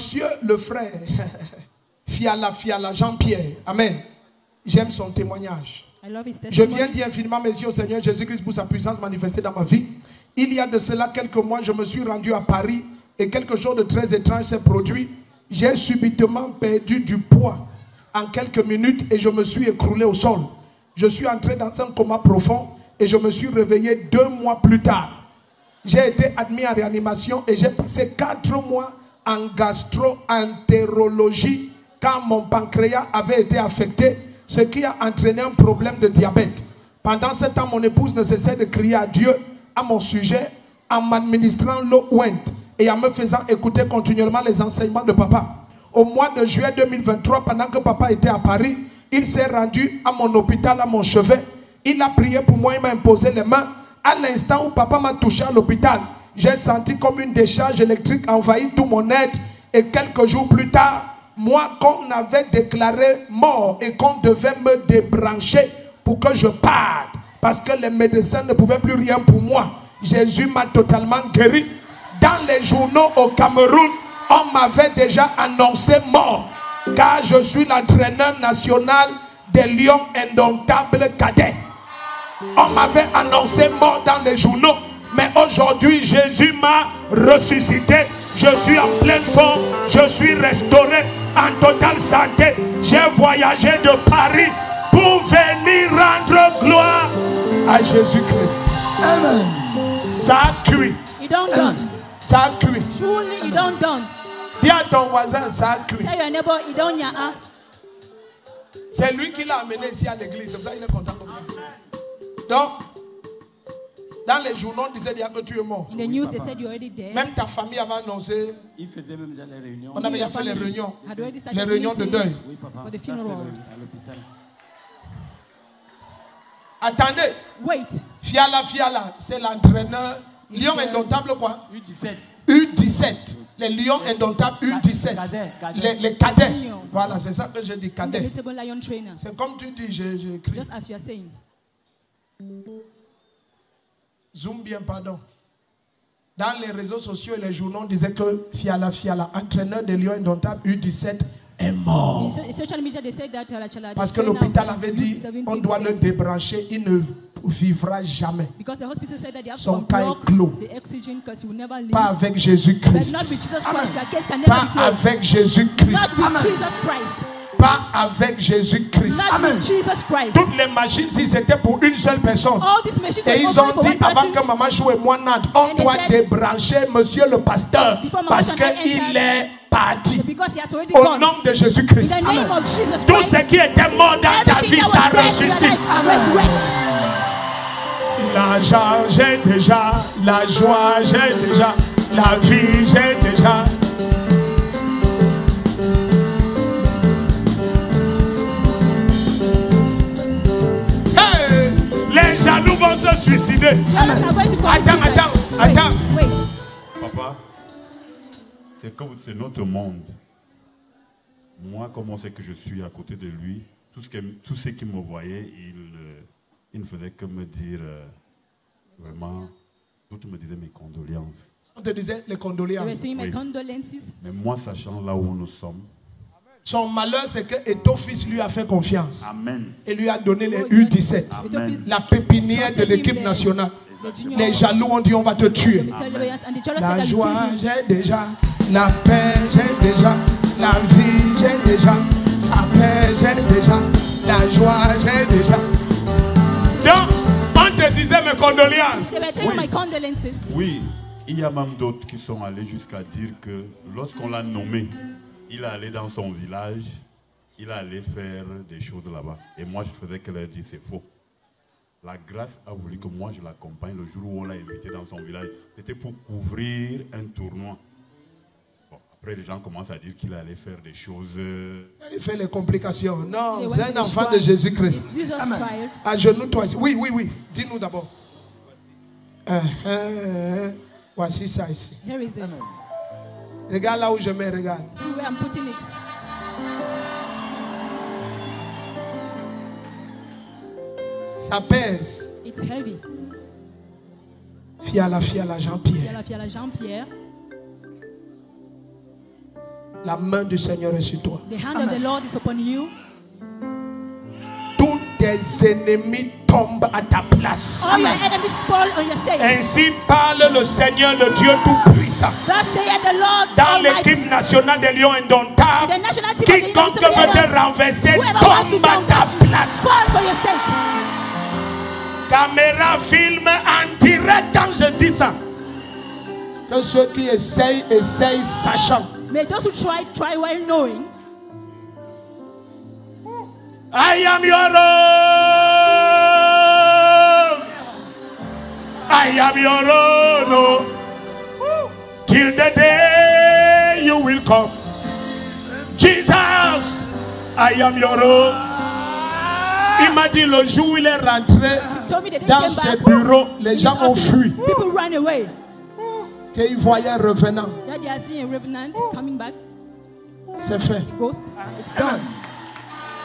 Monsieur le frère, Fiala Jean-Pierre, amen. J'aime son témoignage. Je viens dire infiniment merci au Seigneur Jésus-Christ pour sa puissance manifestée dans ma vie. Il y a de cela quelques mois, je me suis rendu à Paris et quelque chose de très étrange s'est produit. J'ai subitement perdu du poids en quelques minutes et je me suis écroulé au sol. Je suis entré dans un coma profond et je me suis réveillé 2 mois plus tard. J'ai été admis en réanimation et j'ai passé 4 mois en gastro-entérologie quand mon pancréas avait été affecté, ce qui a entraîné un problème de diabète. Pendant ce temps, mon épouse ne cessait de crier à Dieu à mon sujet en m'administrant l'eau ouinte et en me faisant écouter continuellement les enseignements de papa. Au mois de juillet 2023, pendant que papa était à Paris, il s'est rendu à mon hôpital, à mon chevet. Il a prié pour moi, il m'a imposé les mains. À l'instant où papa m'a touché à l'hôpital, j'ai senti comme une décharge électrique envahir tout mon être. Et quelques jours plus tard, moi qu'on avait déclaré mort et qu'on devait me débrancher pour que je parte, parce que les médecins ne pouvaient plus rien pour moi. Jésus m'a totalement guéri. Dans les journaux au Cameroun, on m'avait déjà annoncé mort, car je suis l'entraîneur national des Lions Indomptables cadets. On m'avait annoncé mort dans les journaux, mais aujourd'hui Jésus m'a ressuscité. Je suis en pleine forme, je suis restauré en totale santé. J'ai voyagé de Paris pour venir rendre gloire à Jésus-Christ. Amen. Ça a cuit. Ça a cuit. Truly, you don't done. Dis à ton voisin, ça a cuit. Tell your neighbor, you don't ya. C'est lui qui l'a amené ici à l'église. C'est pour ça qu'il est content comme ça. Donc, dans les journaux, on disait que tu es mort. In the news, they said you're already dead. Même ta famille avait annoncé. Il faisait même déjà les réunions. On avait déjà fait les réunions. Les réunions de deuil. Oui, papa. For the funerals. À l'hôpital. Attendez. Wait. Fiala, c'est l'entraîneur. Lion indomptable quoi? U17. U17. Les lions indomptables U17. Les cadets. Voilà, c'est ça que je dis, cadets. C'est comme tu dis, j'écris. Just as you are saying. Zoom bien, pardon. Dans les réseaux sociaux et les journaux, on disait que Fiala, entraîneur des lions indomptables U17, est mort. Parce que l'hôpital avait dit on doit le débrancher, il ne vivra jamais. Son cas est clos. Pas avec Jésus-Christ. Pas avec Jésus-Christ. Pas avec Jésus-Christ. Toutes les machines, si c'était pour une seule personne. Et ils ont dit avant que maman joue et moi Nat, on doit débrancher monsieur le pasteur parce qu'il est parti. Au nom de Jésus-Christ. Tout ce qui était mort dans ta vie, ça ressuscite. L'argent j'ai déjà, la joie j'ai déjà, la vie j'ai déjà. Hey, les jaloux vont se suicider. Attends. Papa, c'est notre monde. Moi, comment c'est que je suis à côté de lui, tout ce qui me voyait, il ne faisait que me dire vraiment, tout me disait mes condoléances. On te disait les condoléances. Oui. Mais moi, sachant là où nous sommes, son malheur, c'est que ton fils lui a fait confiance. Amen. Et lui a donné les U17. Amen. La pépinière de l'équipe nationale. Les jaloux ont dit on va te tuer. La joie, j'ai déjà. La paix, j'ai déjà. La vie, j'ai déjà. La paix, j'ai déjà. La joie, j'ai déjà. Donc, on te disait mes condoléances. Oui, il y a même d'autres qui sont allés jusqu'à dire que lorsqu'on l'a nommé, il allait dans son village, il allait faire des choses là-bas. Et moi, je faisais que leur dire c'est faux. La grâce a voulu que moi, je l'accompagne le jour où on l'a invité dans son village. C'était pour couvrir un tournoi. Bon, après, les gens commencent à dire qu'il allait faire des choses... Il fait les complications. Non, c'est un enfant de Jésus-Christ. Agenouille-toi ici. Oui. Dis-nous d'abord. Voici ça ici. Regarde là où je mets, regarde. See where I'm putting it. Ça pèse. It's heavy. Fiala Jean-Pierre. Fiala Jean-Pierre. La main du Seigneur est sur toi. The hand of the Lord is upon you. Tous tes ennemis tombent à ta place. All your enemies fall on your side. Ainsi parle le Seigneur, le Dieu Tout-Puissant. Thus saith the Lord Dans Almighty. l'équipe nationale des Lions Indomptables, The national team of the quiconque Indomitable veut te Lions, renverser whoever wants to tombe à down ta you, place. fall for your sake. Caméra filme en direct quand je dis ça. Que ceux qui essayent sachant. May those who try while knowing. I am your own. I am your own. Oh. Till the day you will come. Jesus, I am your own. Il m'a dit le jour où il est rentré dans ses bureaux, les gens ont fui. People ran away. Qu'ils voyaient revenant. That they are seeing a revenant coming back. C'est fait. Ghost. It's done.